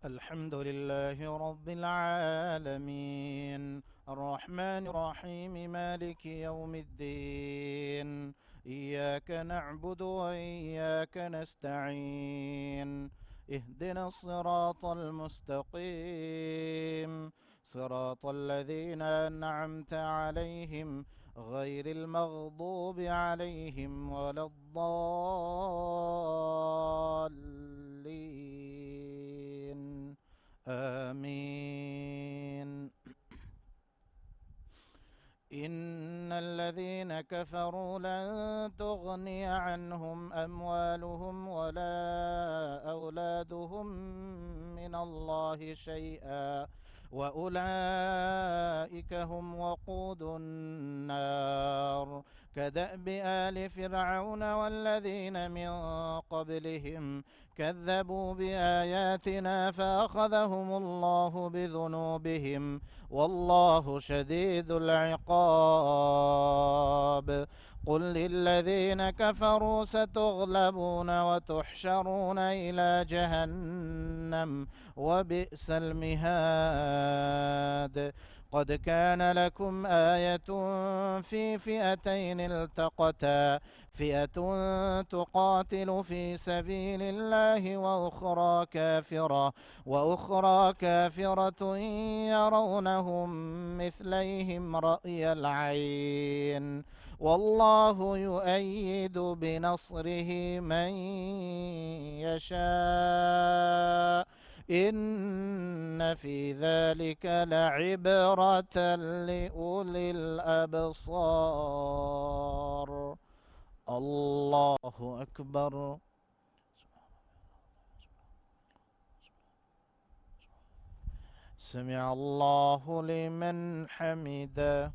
الحمد لله رب العالمين الرحمن الرحيم مالك يوم الدين إياك نعبد وإياك نستعين اهدنا الصراط المستقيم صراط الذين أنعمت عليهم غير المغضوب عليهم ولا الضالين آمين. إن الذين كفروا لن تغني عنهم أموالهم ولا أولادهم من الله شيئا وأولئك هم وقود النار كدأب آل فرعون والذين من قبلهم كذبوا بآياتنا فأخذهم الله بذنوبهم والله شديد العقاب. قل للذين كفروا ستغلبون وتحشرون إلى جهنم وبئس المهاد. قد كان لكم آية في فئتين التقتا فئة تقاتل في سبيل الله وأخرى كافرة يرونهم مثليهم رأي العين والله يؤيد بنصره من يشاء إن في ذلك لعبرة لأولي الأبصار. الله أكبر. سمع الله لمن حمده.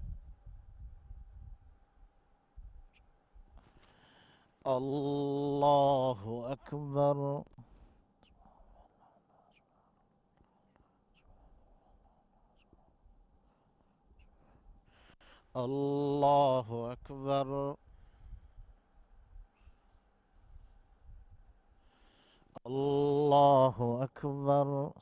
الله أكبر. الله أكبر. الله أكبر.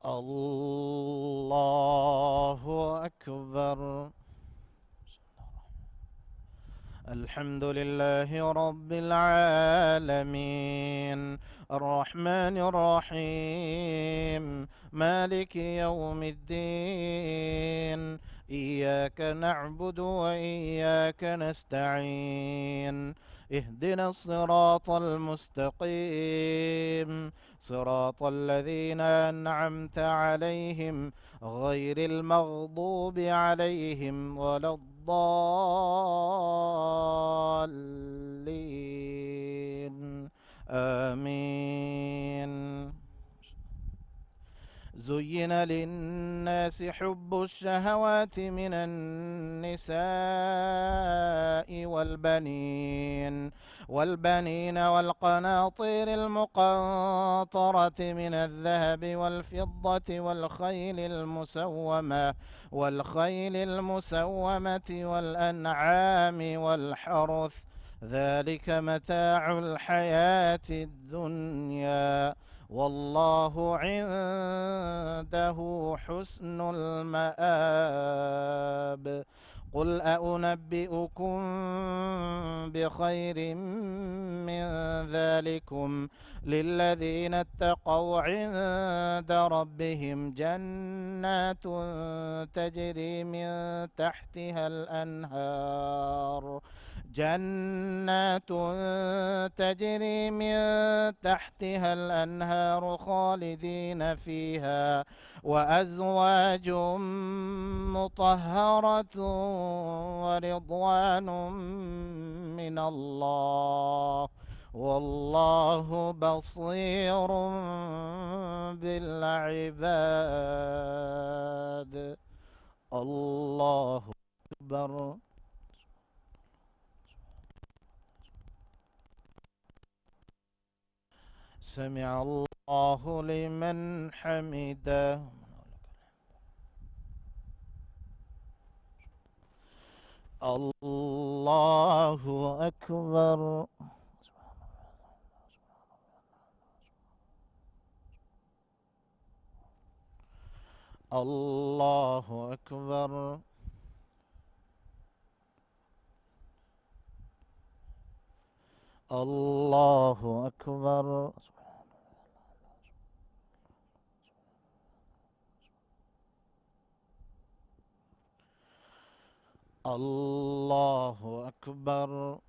الله أكبر. الحمد لله رب العالمين الرحمن الرحيم مالك يوم الدين إياك نعبد وإياك نستعين اهدنا الصراط المستقيم صراط الذين أنعمت عليهم غير المغضوب عليهم ولا الضالين آمين. زين للناس حب الشهوات من النساء والبنين والقناطير المقنطرة من الذهب والفضة والخيل المسومة والأنعام والحرث ذلك متاع الحياة الدنيا والله عنده حسن المآب. قل أنبئكم بخير من ذلكم للذين اتقوا عند ربهم جنات تجري من تحتها الأنهار خالدين فيها وأزواج مطهرة ورضوان من الله والله بصير بالعباد. الله أكبر. سمع الله لمن حمده. الله أكبر. الله أكبر. الله أكبر. الله أكبر.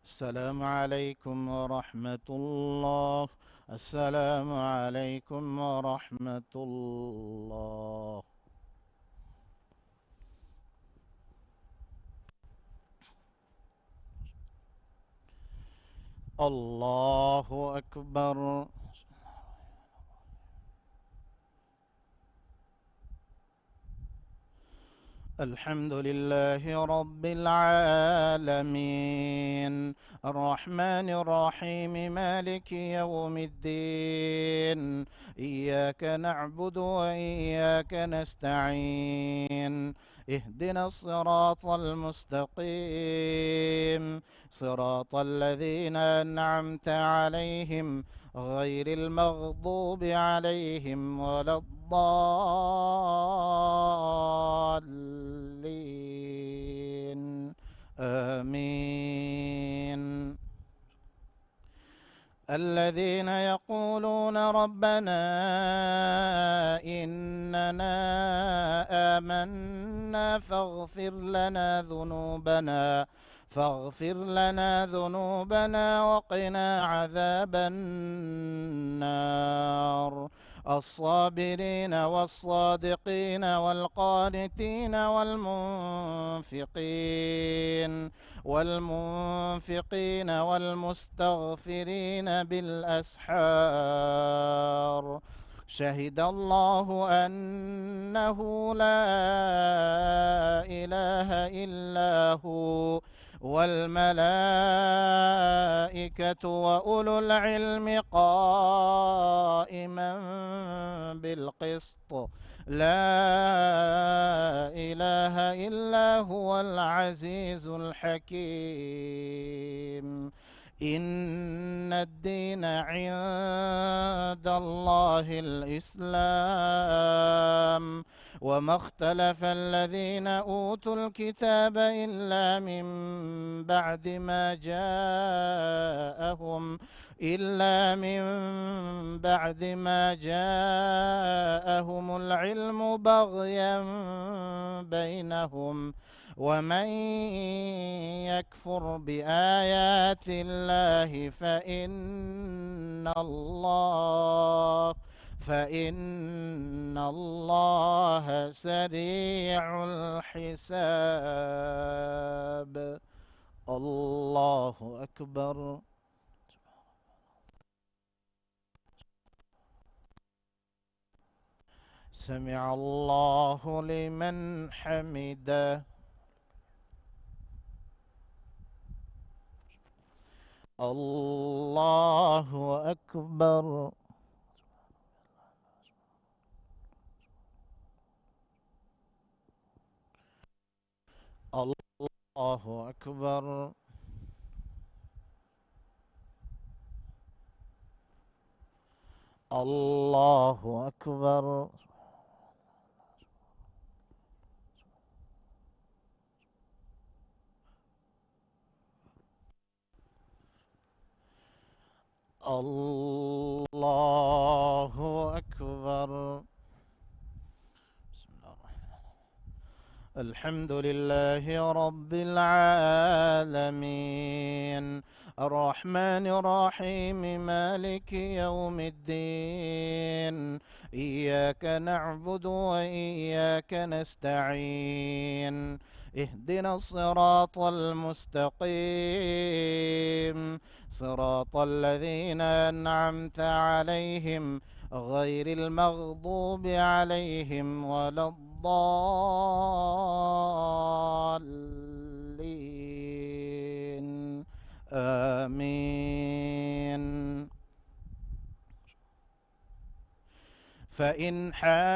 السلام عليكم ورحمة الله. السلام عليكم ورحمة الله. الله أكبر. الحمد لله رب العالمين، الرحمن الرحيم، مالك يوم الدين. إياك نعبد وإياك نستعين. اهدنا الصراط المستقيم، صراط الذين أنعمت عليهم غير المغضوب عليهم ولا الضالين. آمين. الذين يقولون ربنا إننا آمنا فاغفر لنا ذنوبنا وقنا عذاب النار. الصابرين والصادقين والقانتين والمنفقين والمستغفرين بالأسحار. شهد الله أنه لا إله إلا هو والملائكة وأولو العلم قائما بالقسط. لا إله إلا هو العزيز الحكيم. إن الدين عند الله الإسلام، وما اختلف الذين أوتوا الكتاب إلا من بعد ما جاءهم العلم بغيا بينهم. ومن يكفر بآيات الله فإن الله سريع الحساب. الله أكبر. سمع الله لمن حمده. الله أكبر. الله أكبر. الله أكبر. الله أكبر. بسم الله الرحمن الحمد لله رب العالمين، الرحمن الرحيم مالك يوم الدين إياك نعبد وإياك نستعين اهدنا الصراط المستقيم صراط الذين أنعمت عليهم غير المغضوب عليهم ولا الضالين آمين. فإن حاجوك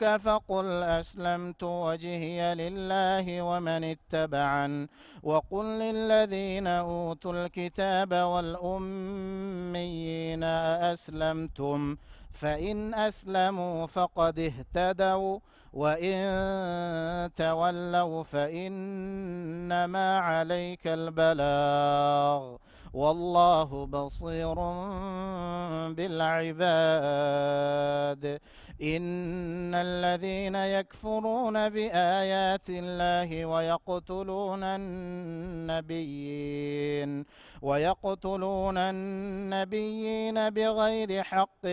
فقل أسلمت وجهي لله ومن اتبعن وقل للذين أوتوا الكتاب والأميين أأسلمتم فإن أسلموا فقد اهتدوا وإن تولوا فإنما عليك البلاغ والله بصير بالعباد. إن الذين يكفرون بآيات الله ويقتلون النبيين بغير حق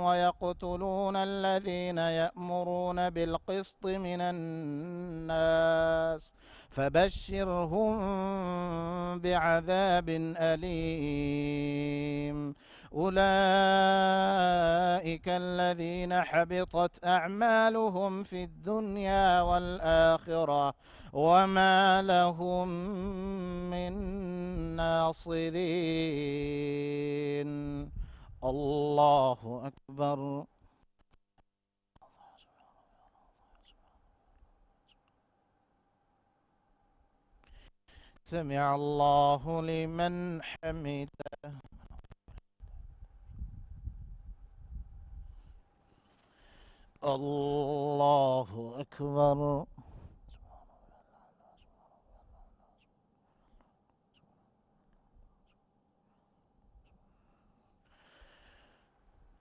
ويقتلون الذين يأمرون بالقسط من الناس فبشرهم بعذاب أليم. أولئك الذين حبطت أعمالهم في الدنيا والآخرة وما لهم من ناصرين. الله أكبر. سمع الله لمن حمده. الله أكبر.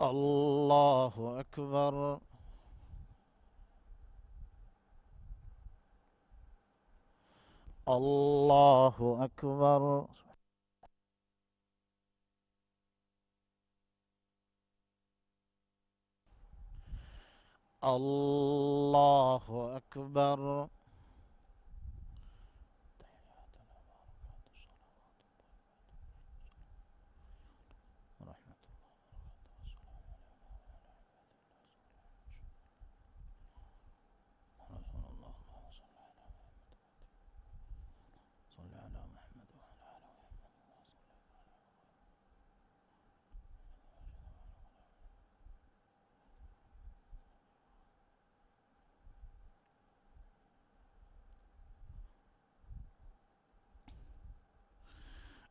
الله أكبر. الله أكبر. الله أكبر.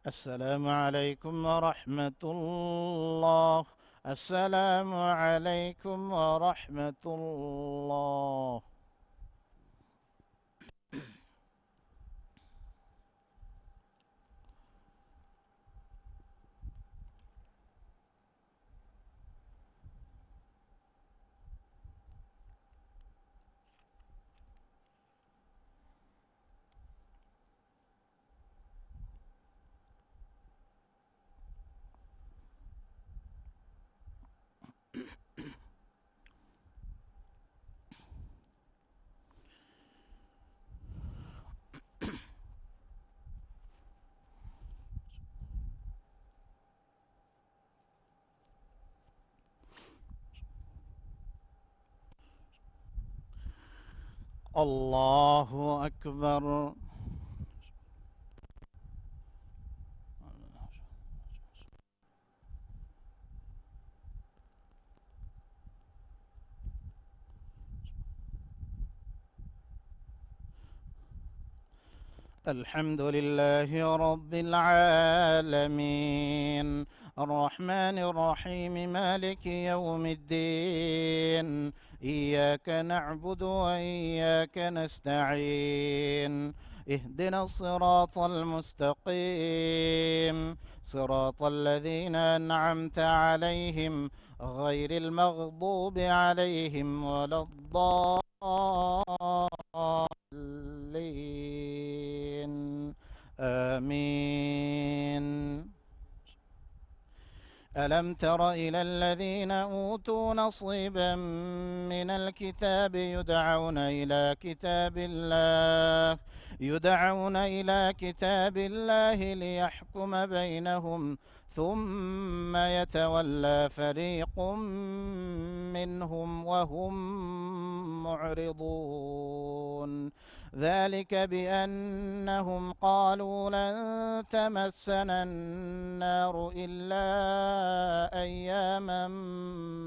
السلام عليكم ورحمة الله. السلام عليكم ورحمة الله. الله أكبر. الحمد لله رب العالمين الرحمن الرحيم مالك يوم الدين إياك نعبد وإياك نستعين اهدنا الصراط المستقيم صراط الذين أنعمت عليهم غير المغضوب عليهم ولا الضالين آمين. ألم تر إلى الذين أوتوا نصيبا من الكتاب يدعون إلى كتاب الله ليحكم بينهم ثم يتولى فريق منهم وهم معرضون. ذلك بأنهم قالوا لن تمسنا النار إلا أياما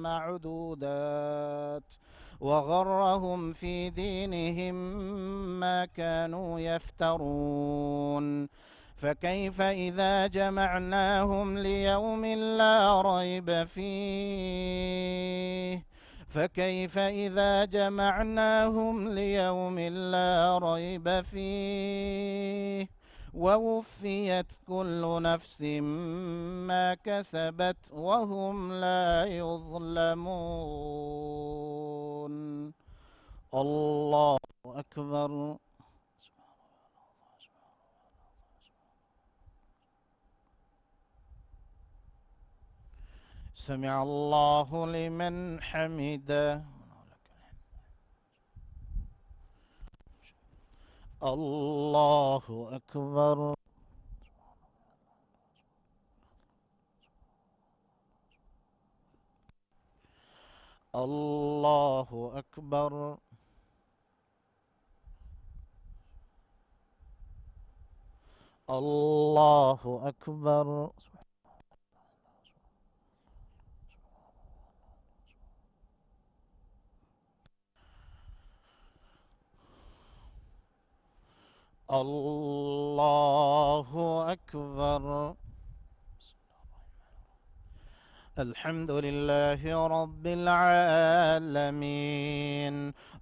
معدودات وغرهم في دينهم ما كانوا يفترون. فكيف إذا جمعناهم ليوم لا ريب فيه ووفيت كل نفس ما كسبت وهم لا يظلمون. الله أكبر. سمع الله لمن حمده. الله أكبر. الله أكبر. الله أكبر. الله أكبر. الحمد لله رب العالمين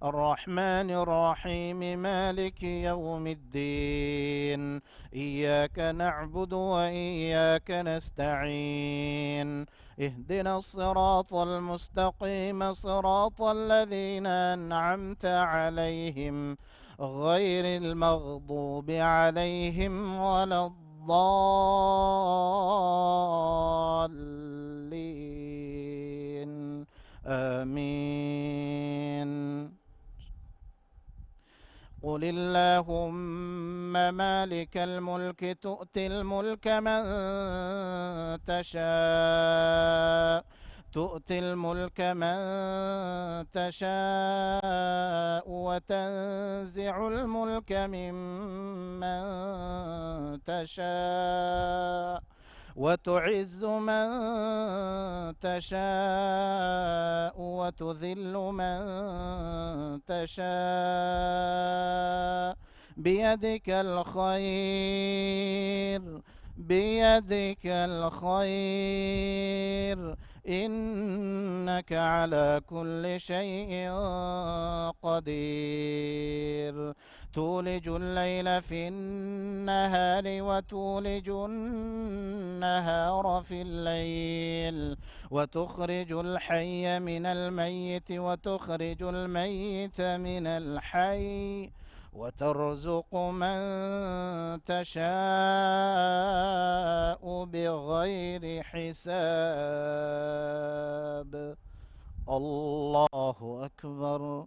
الرحمن الرحيم مالك يوم الدين إياك نعبد وإياك نستعين اهدنا الصراط المستقيم صراط الذين أنعمت عليهم غير المغضوب عليهم ولا الضالين. آمين. قل اللهم مالك الملك تؤتي الملك من تشاء وتنزع الملك ممن تشاء وتعز من تشاء وتذل من تشاء بيدك الخير إنك على كل شيء قدير. تولج الليل في النهار وتولج النهار في الليل وتخرج الحي من الميت وتخرج الميت من الحي وترزق من تشاء بغير حساب. الله أكبر.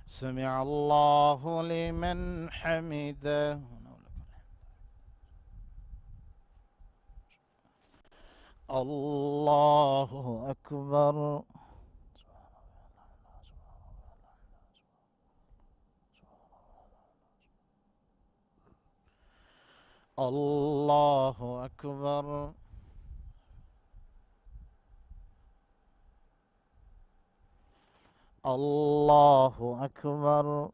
سمع الله لمن حمده. الله أكبر. الله أكبر. الله أكبر.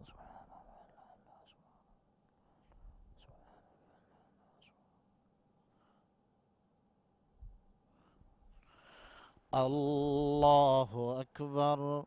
الله أكبر.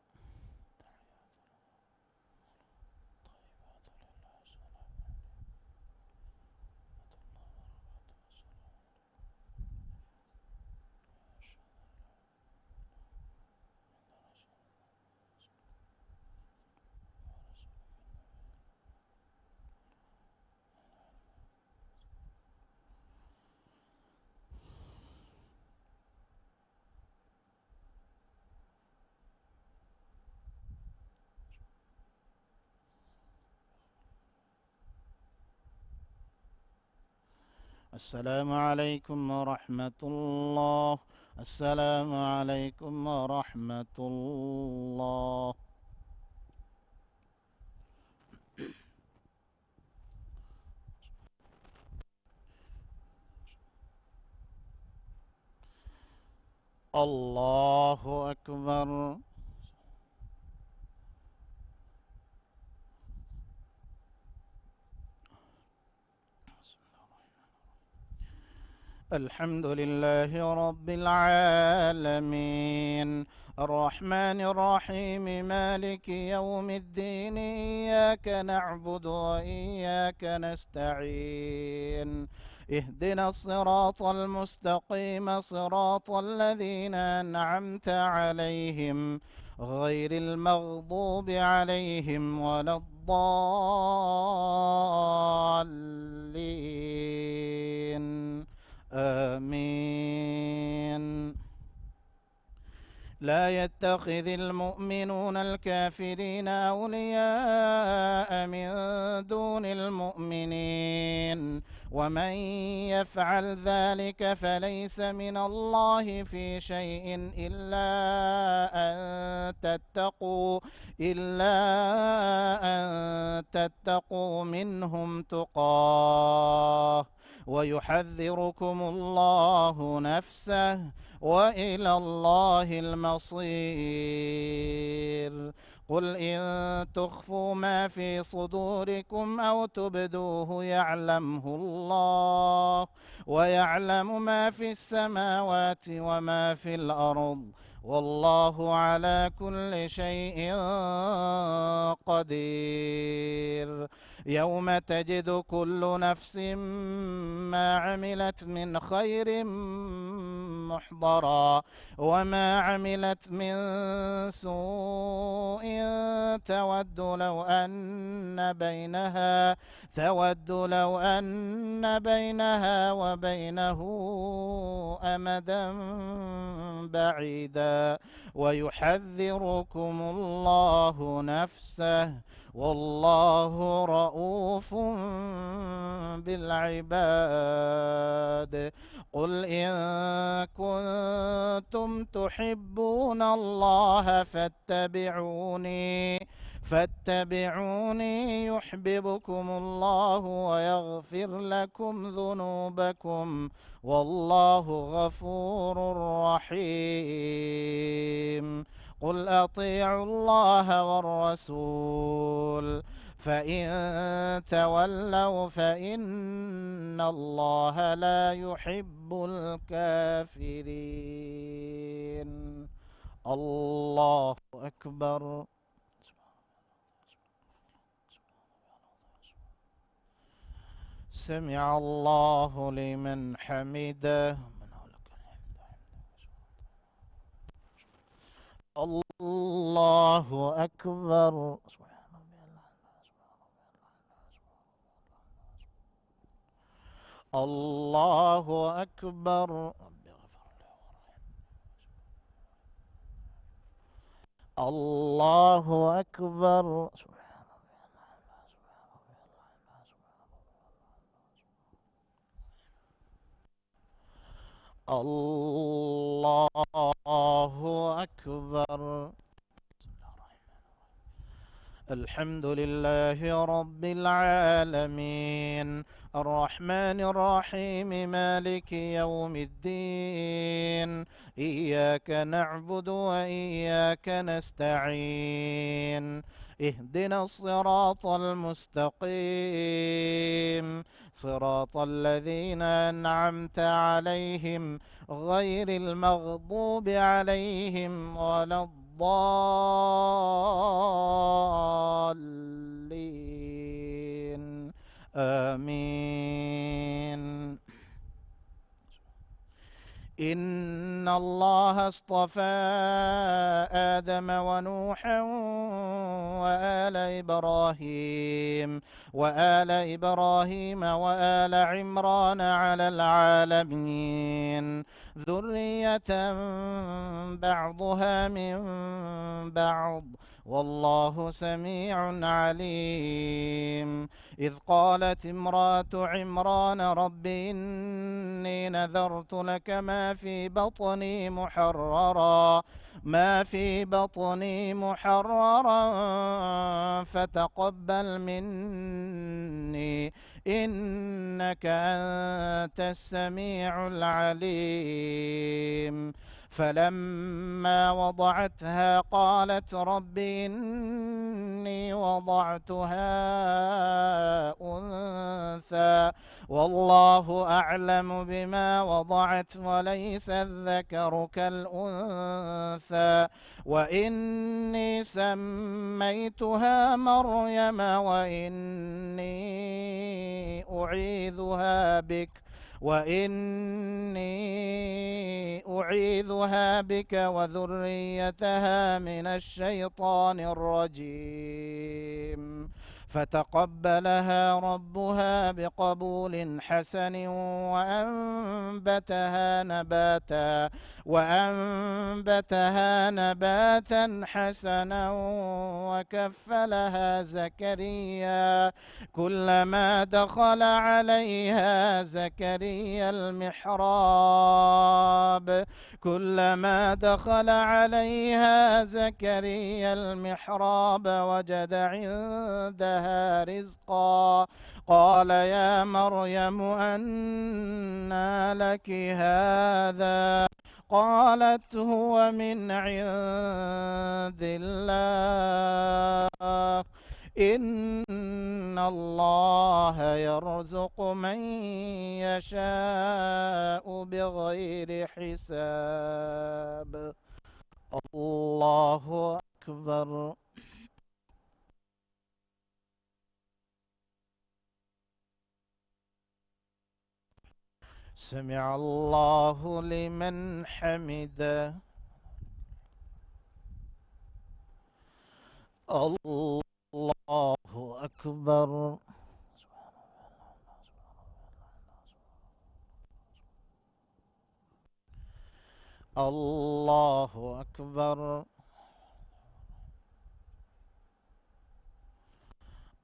السلام عليكم ورحمة الله. السلام عليكم ورحمة الله. الله أكبر. الحمد لله رب العالمين، الرحمن الرحيم، مالك يوم الدين، إياك نعبد وإياك نستعين. اهدنا الصراط المستقيم، صراط الذين أنعمت عليهم غير المغضوب عليهم ولا الضالين. آمين. لا يتخذ المؤمنون الكافرين أولياء من دون المؤمنين، ومن يفعل ذلك فليس من الله في شيء إلا أن تتقوا منهم تقاه، ويحذركم الله نفسه، وإلى الله المصير. قل إن تخفوا ما في صدوركم أو تبدوه يعلمه الله، ويعلم ما في السماوات وما في الأرض، والله على كل شيء قدير. يوم تجد كل نفس ما عملت من خير محضرا، وما عملت من سوء تود لو أن بينها وبينه أمدا بعيدا، ويحذركم الله نفسه، والله رؤوف بالعباد. قل إن كنتم تحبون الله فاتبعوني يحببكم الله ويغفر لكم ذنوبكم، والله غفور رحيم. قل أطيعوا الله والرسول، فإن تولوا فإن الله لا يحب الكافرين. الله أكبر. سمع الله لمن حمده. الله أكبر. الله أكبر. الله أكبر. الله أكبر. الحمد لله رب العالمين، الرحمن الرحيم، مالك يوم الدين، إياك نعبد وإياك نستعين. اهدنا الصراط المستقيم، صراط الذين أنعمت عليهم غير المغضوب عليهم ولا الضالين. آمين. إن الله اصطفى آدم ونوحا وآل إبراهيم وآل عمران على العالمين، ذرية بعضها من بعض، والله سميع عليم. إذ قالت امرأة عمران رب إني نذرت لك ما في بطني محررا فتقبل مني إنك أنت السميع العليم. فلما وضعتها قالت رب إني وضعتها أنثى والله أعلم بما وضعت وليس الذكر كالأنثى وإني سميتها مريم وإني أعيذها بك وذريتها من الشيطان الرجيم. فتقبلها ربها بقبول حسن وأنبتها نباتا حسنا وكفلها زكريا كلما دخل عليها زكريا المحراب وجد عندها رزقا قال يا مريم أنى لك هذا قالت هو من عند الله إن الله يرزق من يشاء بغير حساب. الله أكبر. سمع الله لمن حمده. الله أكبر. الله أكبر.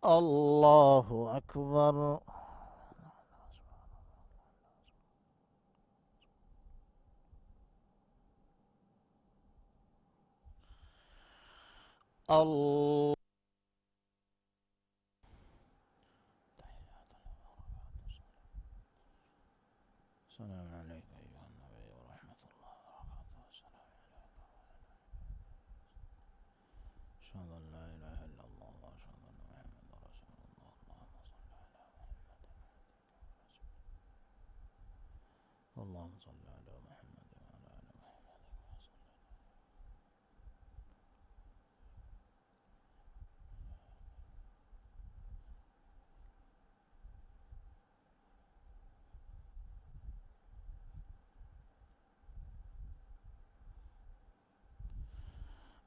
الله أكبر. الله. السلام عليك أيها النبي ورحمة الله وبركاته. أشهد أن لا إله إلا الله وأشهد أن محمدا رسول الله. اللهم صل على محمد وعلى آل محمد.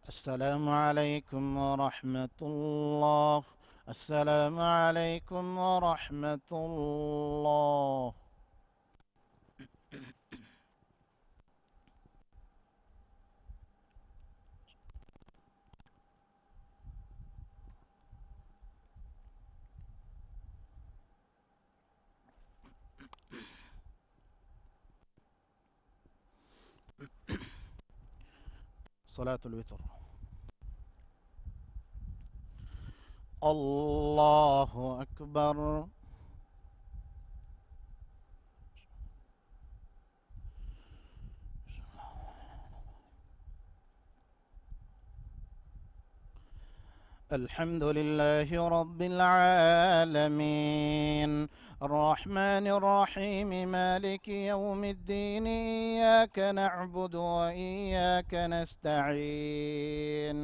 السلام عليكم ورحمة الله. السلام عليكم ورحمة الله. صلاة الوتر. الله أكبر. الحمد لله رب العالمين الرحمن الرحيم مالك يوم الدين إياك نعبد وإياك نستعين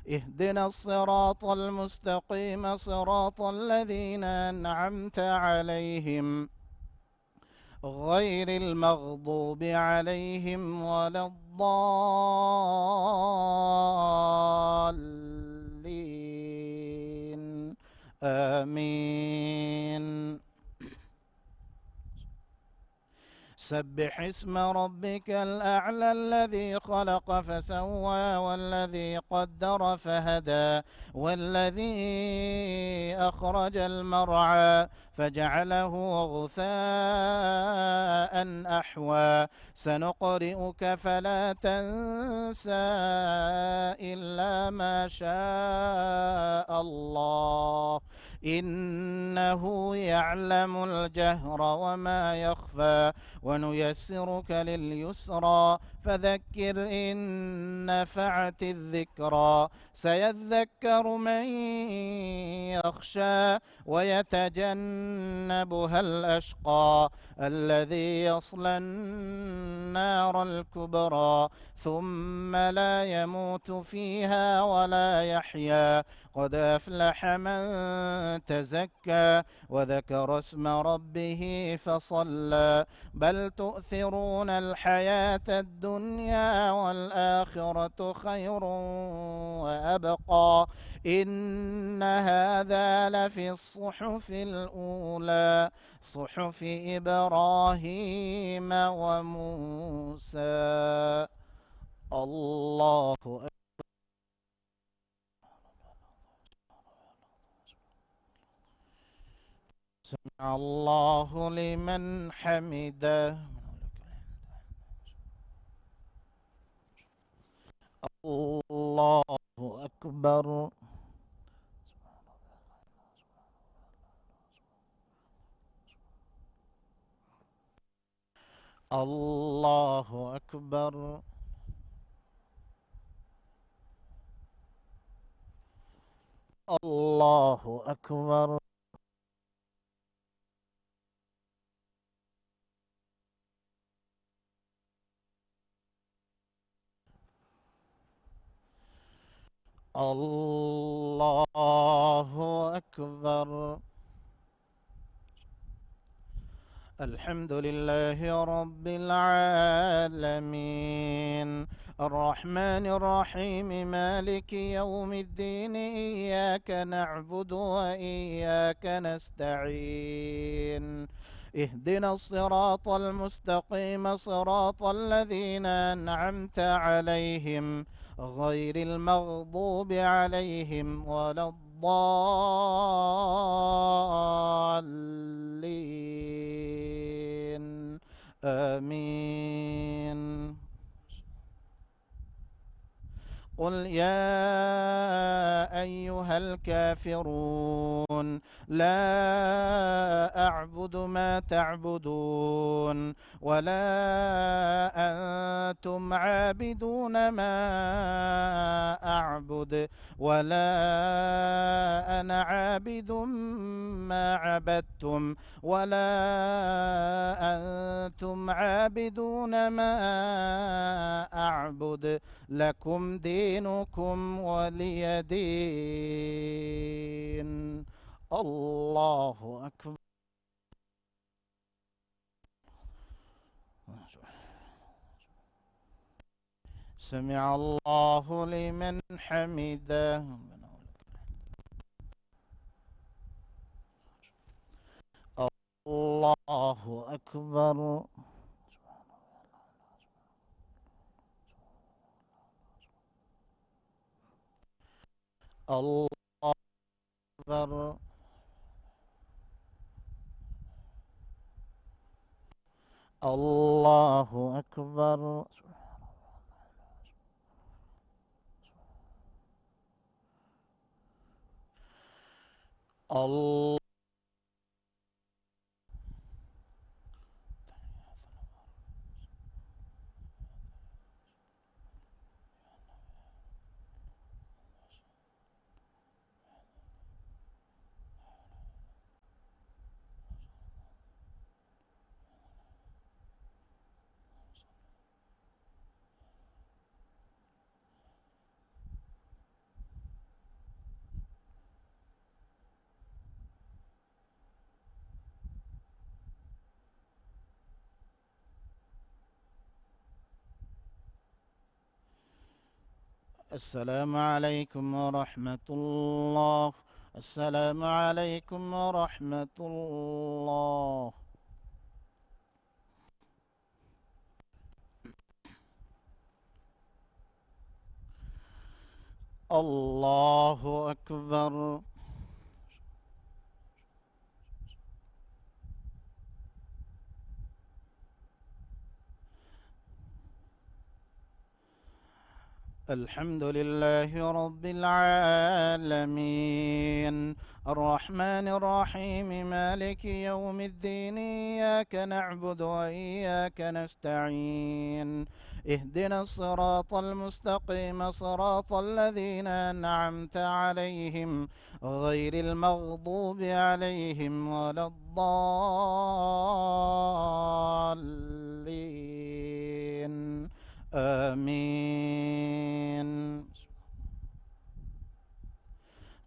اهدنا الصراط المستقيم صراط الذين أنعمت عليهم غير المغضوب عليهم ولا الضالين آمين. سبح اسم ربك الأعلى الذي خلق فسوى والذي قدر فهدى والذي أخرج المرعى فجعله غثاء أحوى سنقرئك فلا تنسى إلا ما شاء الله إنه يعلم الجهر وما يخفى ونيسرك لليسرى فذكر إن نفعت الذكرى سيذكر من يخشى ويتجنبها الأشقى الذي يصلى النار الكبرى ثم لا يموت فيها ولا يحيا قد أفلح من تزكى وذكر اسم ربه فصلى بل تؤثرون الحياة الدنيا والآخرة خير وأبقى إن هذا لفي الصحف الأولى صحف إبراهيم وموسى الله أكبر. سمع الله لمن حمده الله أكبر. الله أكبر. الله أكبر. الله أكبر. الحمد لله رب العالمين الرحمن الرحيم مالك يوم الدين إياك نعبد وإياك نستعين اهدنا الصراط المستقيم صراط الذين أنعمت عليهم غير المغضوب عليهم ولا الضالين آمين. قل يا أيها الكافرون لا أعبد ما تعبدون ولا أنتم عابدون ما أعبد ولا أنا عابد ما عبدتم ولا أنتم عابدون ما أعبد لكم دينكم ولي دين. الله أكبر. سمع الله لمن حمده. الله أكبر. الله أكبر. الله أكبر. الله السلام عليكم ورحمة الله. السلام عليكم ورحمة الله. الله أكبر. الحمد لله رب العالمين، الرحمن الرحيم، مالك يوم الدين، إياك نعبد وإياك نستعين، اهدنا الصراط المستقيم، صراط الذين أنعمت عليهم غير المغضوب عليهم ولا الضالين، آمين.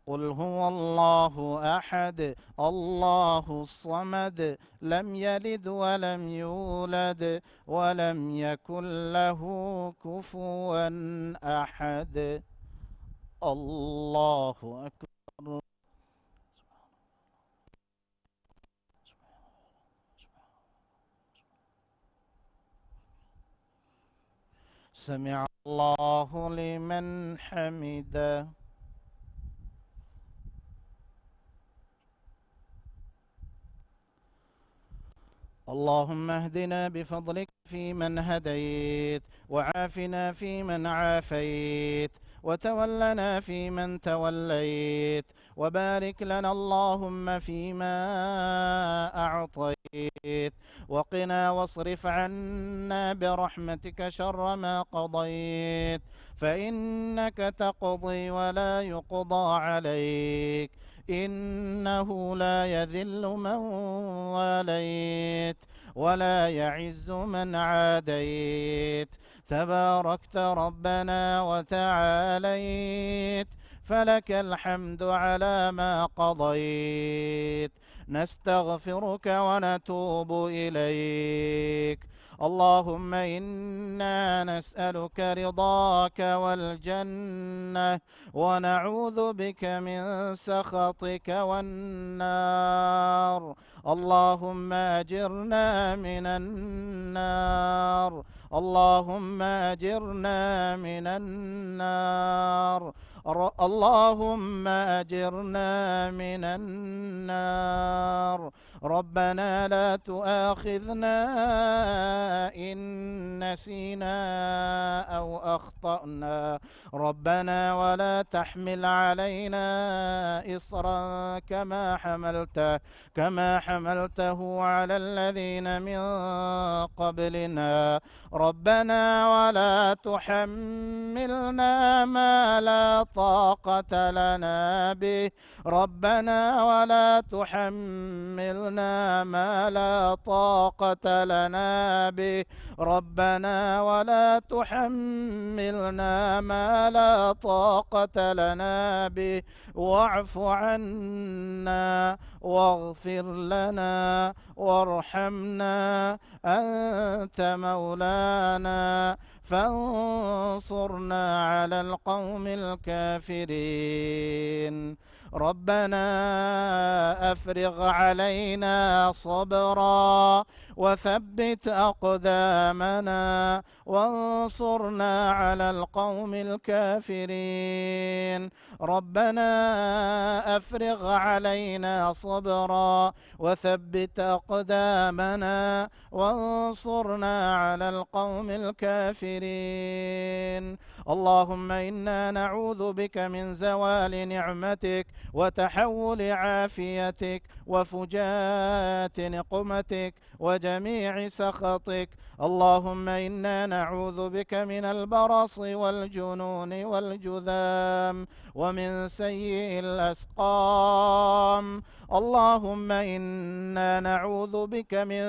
قل هو الله أحد الله الصمد لم يلد ولم يولد ولم يكن له كفوا أحد. الله أكبر. سمع الله لمن حمده. اللهم اهدنا بفضلك فيمن هديت، وعافنا فيمن عافيت، وتولنا فيمن توليت، وبارك لنا اللهم فيما أعطيت، وقنا واصرف عنا برحمتك شر ما قضيت، فإنك تقضي ولا يقضى عليك، إنه لا يذل من واليت ولا يعز من عاديت، تباركت ربنا وتعاليت، فلك الحمد على ما قضيت، نستغفرك ونتوب إليك. اللهم إنا نسألك رضاك والجنة، ونعوذ بك من سخطك والنار. اللهم أجرنا من النار، اللهم أجرنا من النار، اللهم أجرنا من النار. ربنا لا تؤاخذنا إن نسينا أو أخطأنا، ربنا ولا تحمل علينا إصرا كما حملته على الذين من قبلنا، ربنا ولا تحملنا ما لا طاقة لنا به، ربنا ولا تحملنا ما لا طاقة لنا به، ربنا ولا تحملنا ما لا طاقة لنا به، واعف عنا واغفر لنا وارحمنا، أنت مولانا فانصرنا على القوم الكافرين. ربنا أفرغ علينا صبرا وثبت أقدامنا وانصرنا على القوم الكافرين. ربنا أفرغ علينا صبرا وثبت أقدامنا وانصرنا على القوم الكافرين. اللهم إنا نعوذ بك من زوال نعمتك وتحول عافيتك وفجاءة نقمتك وجميع سخطك. اللهم إنا نعوذ بك من البرص والجنون والجذام ومن سيء الأسقام. اللهم إنا نعوذ بك من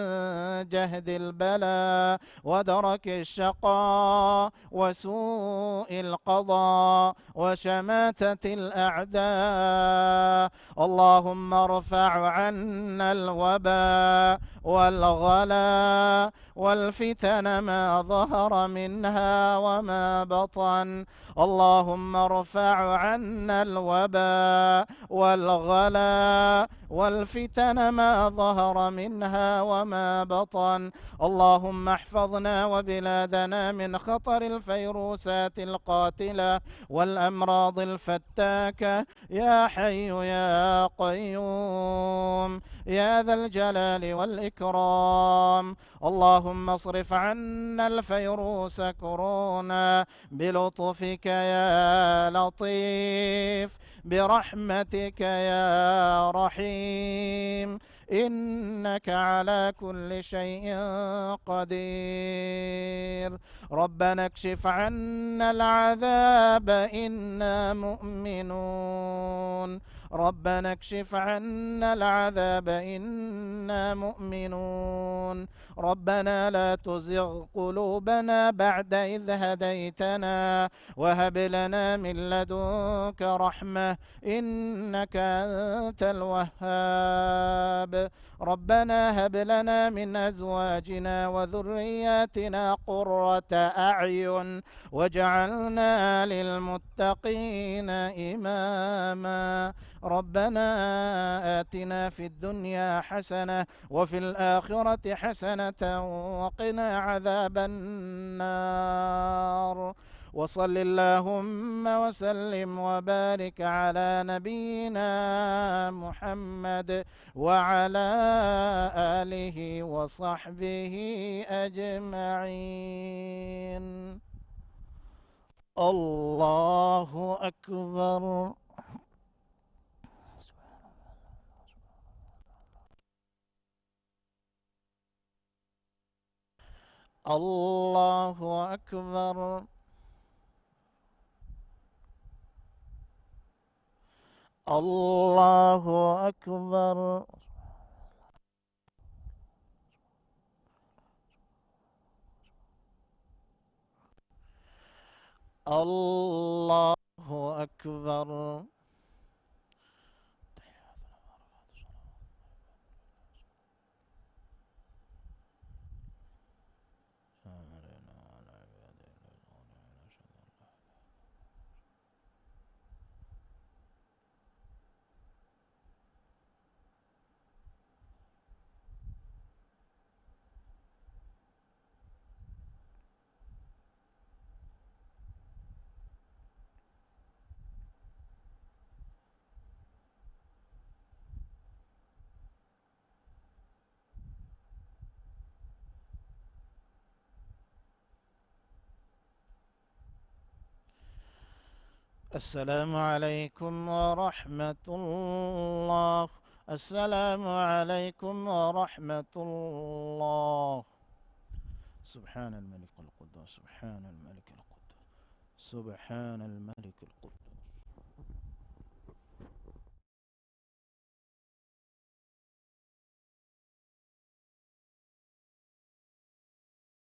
جهد البلاء ودرك الشقاء وسوء القضاء وشماتة الأعداء. اللهم ارفع عنا الوباء والغلاء والفتن ما ظهر منها وما بطن. اللهم ارفع عنا الوباء والغلاء والفتن ما ظهر منها وما بطن. اللهم احفظنا وبلادنا من خطر الفيروسات القاتلة والأمراض الفتاكة يا حي يا قيوم يا ذا الجلال والإكرام. اللهم اصرف عنا الفيروس كورونا بلطفك يا لطيف برحمتك يا رحيم، إنك على كل شيء قدير. ربنا اكشف عنا العذاب إنا مؤمنون. ربنا اكشف عنا العذاب إنا مؤمنون. ربنا لا تزغ قلوبنا بعد إذ هديتنا وهب لنا من لدنك رحمة إنك أنت الوهاب. ربنا هب لنا من أزواجنا وذرياتنا قرة أعين واجعلنا للمتقين إماما. ربنا آتنا في الدنيا حسنة وفي الآخرة حسنة وقنا عذاب النار. وصل اللهم وسلم وبارك على نبينا محمد وعلى آله وصحبه أجمعين. الله أكبر. الله أكبر. الله أكبر. الله أكبر. السلام عليكم ورحمة الله. السلام عليكم ورحمة الله. سبحان الملك القدوس. سبحان الملك القدوس. سبحان الملك القدوس.